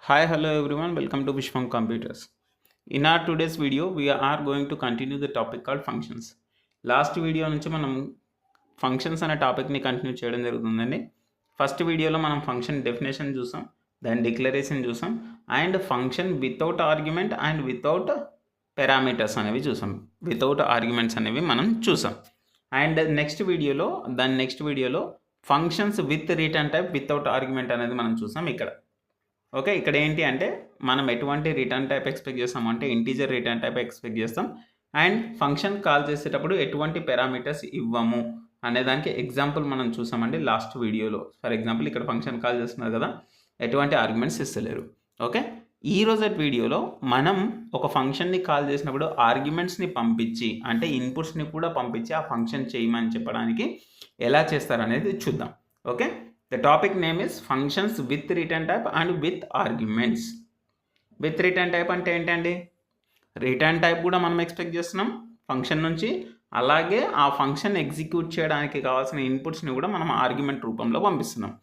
Hi, hello everyone. Welcome to Vishwam Computers. In our today's video, we are going to continue the topic called functions. Last video నుంచి మనం functions అనే టాపిక్ని continue చేయడం జరుగుతుందండి. First వీడియోలో మనం function definition చూసాం, దాని డిక్లరేషన్ చూసాం, and function without argument and without parameters అనేవి చూసాం. వితౌట్ ఆర్గ్యుమెంట్స్ అనేవి మనం చూసాం. అండ్ నెక్స్ట్ వీడియోలో functions with return type without argument అనేది మనం చూసాం ఇక్కడ. ఓకే, ఇక్కడ ఏంటి అంటే మనం ఎటువంటి రిటర్న్ టైప్ ఎక్స్పెక్ట్ చేస్తాం అంటే ఇంటీజర్ రిటర్న్ టైప్ ఎక్స్పెక్ట్ చేస్తాం. అండ్ ఫంక్షన్ కాల్ చేసేటప్పుడు ఎటువంటి పారామీటర్స్ ఇవ్వము అనే దానికి ఎగ్జాంపుల్ మనం చూసామండి లాస్ట్ వీడియోలో. ఫర్ ఎగ్జాంపుల్ ఇక్కడ ఫంక్షన్ కాల్ చేస్తున్నారు కదా, ఎటువంటి ఆర్గ్యుమెంట్స్ ఇస్తలేరు. ఓకే, ఈ రోజు వీడియోలో మనం ఒక ఫంక్షన్ని కాల్ చేసినప్పుడు ఆర్గ్యుమెంట్స్ని పంపించి అంటే ఇన్పుట్స్ని కూడా పంపించి ఆ ఫంక్షన్ చేయమని చెప్పడానికి ఎలా చేస్తారనేది చూద్దాం. Okay, the topic name is functions with return type and with arguments. with return type అంటే ఏంటండి, రిటర్న్ టైప్ కూడా మనం ఎక్స్పెక్ట్ చేస్తున్నాం ఫంక్షన్ నుంచి, అలాగే ఆ ఫంక్షన్ ఎగ్జిక్యూట్ చేయడానికి కావాల్సిన ఇన్పుట్స్ని కూడా మనం ఆర్గ్యుమెంట్ రూపంలో పంపిస్తున్నాం.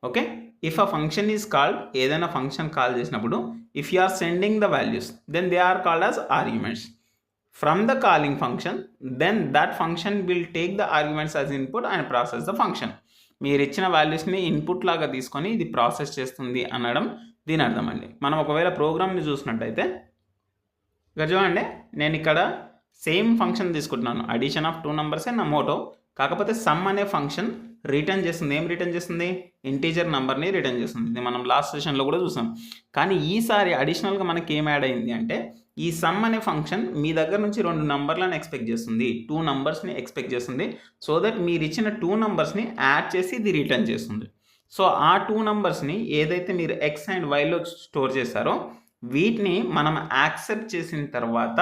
Okay, if a function is called, ఏదైనా ఫంక్షన్ కాల్ చేసినప్పుడు if you are sending the values then they are called as arguments from the calling function, then that function will take the arguments as input and process the function. మీరు ఇచ్చిన వాల్యూస్ని input లాగా తీసుకొని ఇది process చేస్తుంది అనడం దీని అర్థం అండి. మనం ఒకవేళ ప్రోగ్రామ్ని చూసినట్టయితే ఇక్కడ చూడండి, నేను ఇక్కడ సేమ్ ఫంక్షన్ తీసుకుంటున్నాను, అడిషన్ ఆఫ్ 2 numbers నా మోటో. కాకపోతే సమ్ అనే ఫంక్షన్ రిటర్న్ చేస్తుంది. ఏం రిటర్న్ చేస్తుంది? ఇంటీజర్ నెంబర్ని రిటర్న్ చేస్తుంది. ఇది మనం లాస్ట్ సెషన్లో కూడా చూసాం. కానీ ఈసారి అడిషనల్గా మనకి ఏం యాడ్ అయింది అంటే ఈ సమ్ అనే ఫంక్షన్ మీ దగ్గర నుంచి 2 numbers ఎక్స్పెక్ట్ చేస్తుంది, 2 numbers ఎక్స్పెక్ట్ చేస్తుంది. సో దట్ మీరు ఇచ్చిన 2 numbers యాడ్ చేసి ఇది రిటర్న్ చేస్తుంది. సో ఆ 2 numbers ఏదైతే మీరు ఎక్స్ అండ్ వైలో స్టోర్ చేశారో వీటిని మనం యాక్సెప్ట్ చేసిన తర్వాత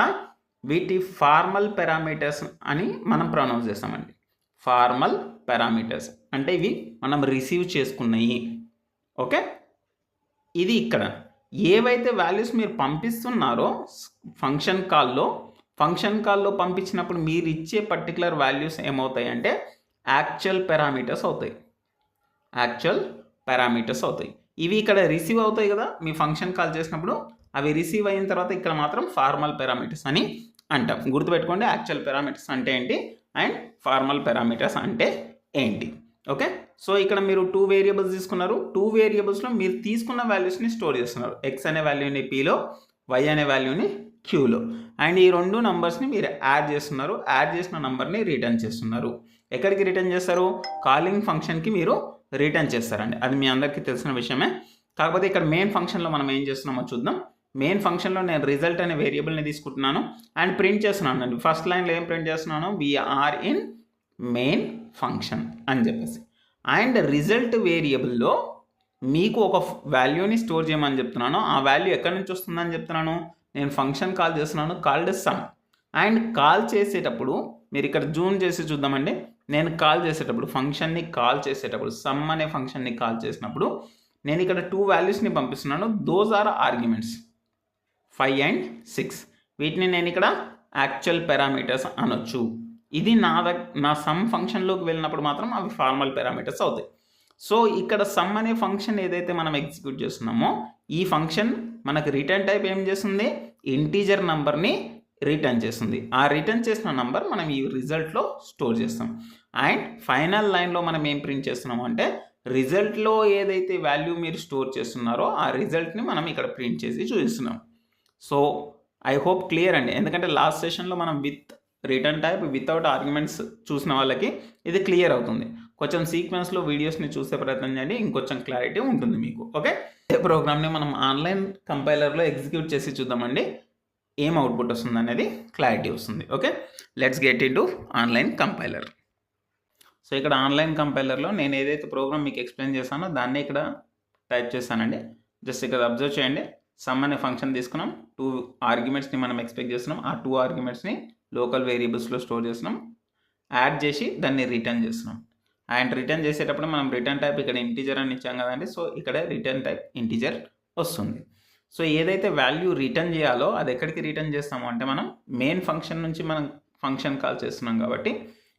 వీటి ఫార్మల్ పారామీటర్స్ అని మనం ప్రొనౌన్స్ చేస్తామండి. ఫార్మల్ పారామీటర్స్ అంటే ఇవి మనం రిసీవ్ చేసుకున్నాయి. ఓకే, ఇది ఇక్కడ ఏవైతే వాల్యూస్ మీరు పంపిస్తున్నారో ఫంక్షన్ కాల్లో పంపించినప్పుడు మీరు ఇచ్చే పర్టికులర్ వాల్యూస్ ఏమవుతాయి అంటే యాక్చువల్ పారామీటర్స్ అవుతాయి. ఇవి ఇక్కడ రిసీవ్ అవుతాయి కదా మీ ఫంక్షన్ కాల్ చేసినప్పుడు, అవి రిసీవ్ అయిన తర్వాత ఇక్కడ మాత్రం ఫార్మల్ పారామీటర్స్ అని అంటాం. గుర్తుపెట్టుకోండి, యాక్చువల్ పారామీటర్స్ అంటే ఏంటి అండ్ ఫార్మల్ పారామీటర్స్ అంటే ఏంటి. ఓకే, సో ఇక్కడ మీరు 2 వేరియబుల్స్ తీసుకున్నారు. 2 వేరియబుల్స్లో మీరు తీసుకున్న వాల్యూస్ని స్టోర్ చేస్తున్నారు. ఎక్స్ అనే వాల్యూని పీలో, వై అనే వాల్యూని క్యూలో. అండ్ ఈ 2 numbers మీరు యాడ్ చేస్తున్నారు. యాడ్ చేసిన నెంబర్ని రిటర్న్ చేస్తున్నారు. ఎక్కడికి రిటర్న్ చేస్తారు? కాలింగ్ ఫంక్షన్కి మీరు రిటర్న్ చేస్తారండి. అది మీ అందరికీ తెలిసిన విషయమే. కాకపోతే ఇక్కడ మెయిన్ ఫంక్షన్లో మనం ఏం చేస్తున్నామో చూద్దాం. మెయిన్ ఫంక్షన్లో నేను రిజల్ట్ అనే వేరియబుల్ని తీసుకుంటున్నాను అండ్ ప్రింట్ చేస్తున్నాను అండి. ఫస్ట్ లైన్లో ఏం ప్రింట్ చేస్తున్నాను? వీఆర్ ఇన్ మెయిన్ ఫంక్షన్ అని చెప్పేసి. అండ్ రిజల్ట్ వేరియబుల్లో మీకు ఒక వాల్యూని స్టోర్ చేయమని చెప్తున్నాను. ఆ వాల్యూ ఎక్కడి నుంచి వస్తుందని చెప్తున్నాను? నేను ఫంక్షన్ కాల్ చేస్తున్నాను కాల్డ్ సమ్. అండ్ కాల్ చేసేటప్పుడు మీరు ఇక్కడ జూమ్ చేసి చూద్దామండి. నేను ఫంక్షన్ని కాల్ చేసేటప్పుడు సమ్ అనే ఫంక్షన్ని కాల్ చేసినప్పుడు నేను ఇక్కడ 2 వాల్యూస్ని పంపిస్తున్నాను. Those are arguments 5 and 6. వీటిని నేను ఇక్కడ యాక్చువల్ పారామీటర్స్ అనొచ్చు. ఇది నా సమ్ ఫంక్షన్లోకి వెళ్ళినప్పుడు మాత్రం అవి ఫార్మల్ పారామీటర్స్ అవుతాయి. సో ఇక్కడ సమ్ అనే ఫంక్షన్ ఏదైతే మనం ఎగ్జిక్యూట్ చేస్తున్నామో ఈ ఫంక్షన్ మనకు రిటర్న్ టైప్ ఏం చేస్తుంది? ఇంటీజర్ నెంబర్ని రిటర్న్ చేస్తుంది. ఆ రిటర్న్ చేసిన నెంబర్ మనం ఈ రిజల్ట్లో స్టోర్ చేస్తాం. అండ్ ఫైనల్ లైన్లో మనం ఏం ప్రింట్ చేస్తున్నాము అంటే రిజల్ట్లో ఏదైతే వాల్యూ మీరు స్టోర్ చేస్తున్నారో ఆ రిజల్ట్ని మనం ఇక్కడ ప్రింట్ చేసి చూపిస్తున్నాం. సో ఐ హోప్ క్లియర్ అండి. ఎందుకంటే లాస్ట్ సెషన్లో మనం with return type without arguments చూసిన వాళ్ళకి ఇది క్లియర్ అవుతుంది. కొంచెం సీక్వెన్స్లో వీడియోస్ని చూసే ప్రయత్నం చేయండి, ఇంకొంచెం క్లారిటీ ఉంటుంది మీకు. ఓకే, ఈ ప్రోగ్రామ్ని మనం ఆన్లైన్ కంపైలర్లో ఎగ్జిక్యూట్ చేసి చూద్దామండి, ఏం అవుట్పుట్ వస్తుంది అనేది క్లారిటీ వస్తుంది. Okay, let's get in to online compiler. So ఇక్కడ ఆన్లైన్ కంపైలర్లో నేను ఏదైతే ప్రోగ్రామ్ మీకు ఎక్స్ప్లెయిన్ చేశానో దాన్ని ఇక్కడ టైప్ చేశానండి. జస్ట్ ఇక్కడ అబ్జర్వ్ చేయండి. సమ్ అనే ఫంక్షన్ తీసుకున్నాం, 2 ఆర్గ్యుమెంట్స్ని మనం ఎక్స్పెక్ట్ చేస్తున్నాం. ఆ 2 ఆర్గ్యుమెంట్స్ని లోకల్ వేరియబుల్స్లో స్టోర్ చేస్తున్నాం. యాడ్ చేసి దాన్ని రిటర్న్ చేస్తున్నాం. అండ్ రిటర్న్ చేసేటప్పుడు మనం రిటర్న్ టైప్ ఇక్కడ ఇంటీజర్ అని ఇచ్చాం కదండి. సో ఇక్కడ రిటర్న్ టైప్ ఇంటీజర్ వస్తుంది. సో ఏదైతే వాల్యూ రిటర్న్ చేయాలో అది ఎక్కడికి రిటర్న్ చేస్తాము అంటే మనం మెయిన్ ఫంక్షన్ నుంచి మనం ఫంక్షన్ కాల్ చేస్తున్నాం కాబట్టి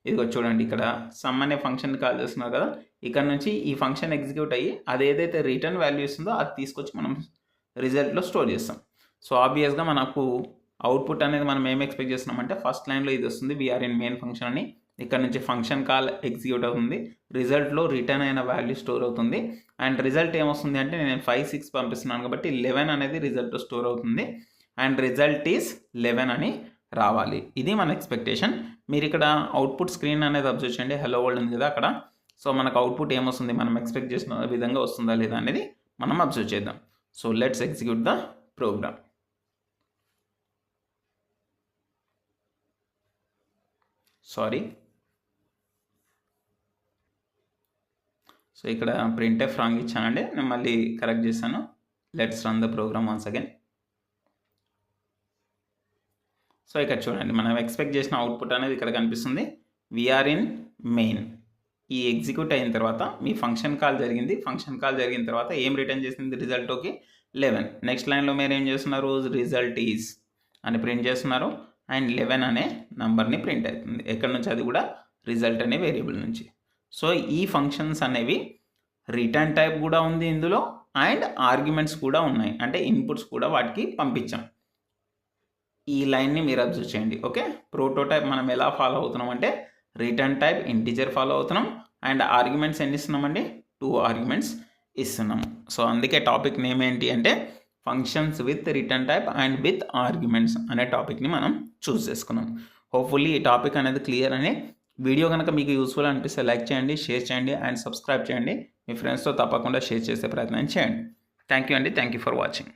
ఇదిగో చూడండి, ఇక్కడ సమ్ అనే ఫంక్షన్ కాల్ చేస్తున్నారు కదా, ఇక్కడ నుంచి ఈ ఫంక్షన్ ఎగ్జిక్యూట్ అయ్యి అది ఏదైతే రిటర్న్ వాల్యూ ఇస్తుందో అది తీసుకొచ్చి మనం రిజల్ట్లో స్టోర్ చేస్తాం. సో ఆబ్వియస్గా మనకు అవుట్పుట్ అనేది మనం ఏం ఎక్స్పెక్ట్ చేస్తున్నామంటే ఫస్ట్ లైన్లో ఇది వస్తుంది వీఆర్ ఇన్ మెయిన్ ఫంక్షన్ అని. ఇక్కడ నుంచి ఫంక్షన్ కాల్ ఎగ్జిక్యూట్ అవుతుంది, రిజల్ట్లో రిటర్న్ అయిన వాల్యూ స్టోర్ అవుతుంది. అండ్ రిజల్ట్ ఏమొస్తుంది అంటే నేను 5, 6 పంపిస్తున్నాను కాబట్టి 11 అనేది రిజల్ట్లో స్టోర్ అవుతుంది. అండ్ రిజల్ట్ ఈజ్ 11 అని రావాలి. ఇది మన ఎక్స్పెక్టేషన్. మీరు ఇక్కడ అవుట్పుట్ స్క్రీన్ అనేది అబ్జర్వ్ చేయండి, హలో వరల్డ్ ఉంది కదా అక్కడ. సో మనకు అవుట్పుట్ ఏమొస్తుంది, మనం ఎక్స్పెక్ట్ చేసిన విధంగా వస్తుందా లేదా అనేది మనం అబ్జర్వ్ చేద్దాం. So let's execute the program. Sorry, so ఇక్కడ ప్రింట్ఎఫ్ రాంగ్ ఇచ్చానండి, నేను మళ్ళీ కరెక్ట్ చేశాను. Let's run the program once again. So ఇక్కడ చూడండి, మనం ఎక్స్పెక్ట్ చేసిన అవుట్పుట్ అనేది ఇక్కడ కనిపిస్తుంది, వీఆర్ ఇన్ మెయిన్. ఈ ఎగ్జిక్యూట్ అయిన తర్వాత మీ ఫంక్షన్ కాల్ జరిగింది, ఫంక్షన్ కాల్ జరిగిన తర్వాత ఏం రిటర్న్ చేసింది, రిజల్ట్కి 11. నెక్స్ట్ లైన్లో మీరు ఏం చేస్తున్నారు, రిజల్ట్ ఈజ్ అని ప్రింట్ చేస్తున్నారు. అండ్ 11 అనే నంబర్ని ప్రింట్ అవుతుంది. ఎక్కడి నుంచి, అది కూడా రిజల్ట్ అనే వేరియబుల్ నుంచి. సో ఈ ఫంక్షన్స్ అనేవి రిటర్న్ టైప్ కూడా ఉంది ఇందులో, అండ్ ఆర్గ్యుమెంట్స్ కూడా ఉన్నాయి, అంటే ఇన్పుట్స్ కూడా వాటికి పంపించాం. ఈ లైన్ని మీరు అబ్జర్వ్ చేయండి. ఓకే, ప్రోటోటైప్ మనం ఎలా ఫాలో అవుతున్నాం అంటే రిటర్న్ టైప్ ఇంటిజర్ ఫాలో అవుతున్నాం, అండ్ ఆర్గ్యుమెంట్స్ ఎన్ని ఇస్తున్నామండి, 2 ఆర్గ్యుమెంట్స్ ఇస్తున్నాం. సో అందుకే టాపిక్ నేమ్ ఏంటి అంటే functions with return type and with arguments అనే టాపిక్ని మనం చూస్ చేసుకున్నాం. హోప్ఫుల్లీ ఈ టాపిక్ అనేది క్లియర్ అని. వీడియో కనుక మీకు యూస్ఫుల్ అనిపిస్తే లైక్ చేయండి, షేర్ చేయండి అండ్ సబ్స్క్రైబ్ చేయండి. మీ ఫ్రెండ్స్తో తప్పకుండా షేర్ చేసే ప్రయత్నం చేయండి. థ్యాంక్ యూ అండి, థ్యాంక్ యూ ఫర్ వాచింగ్.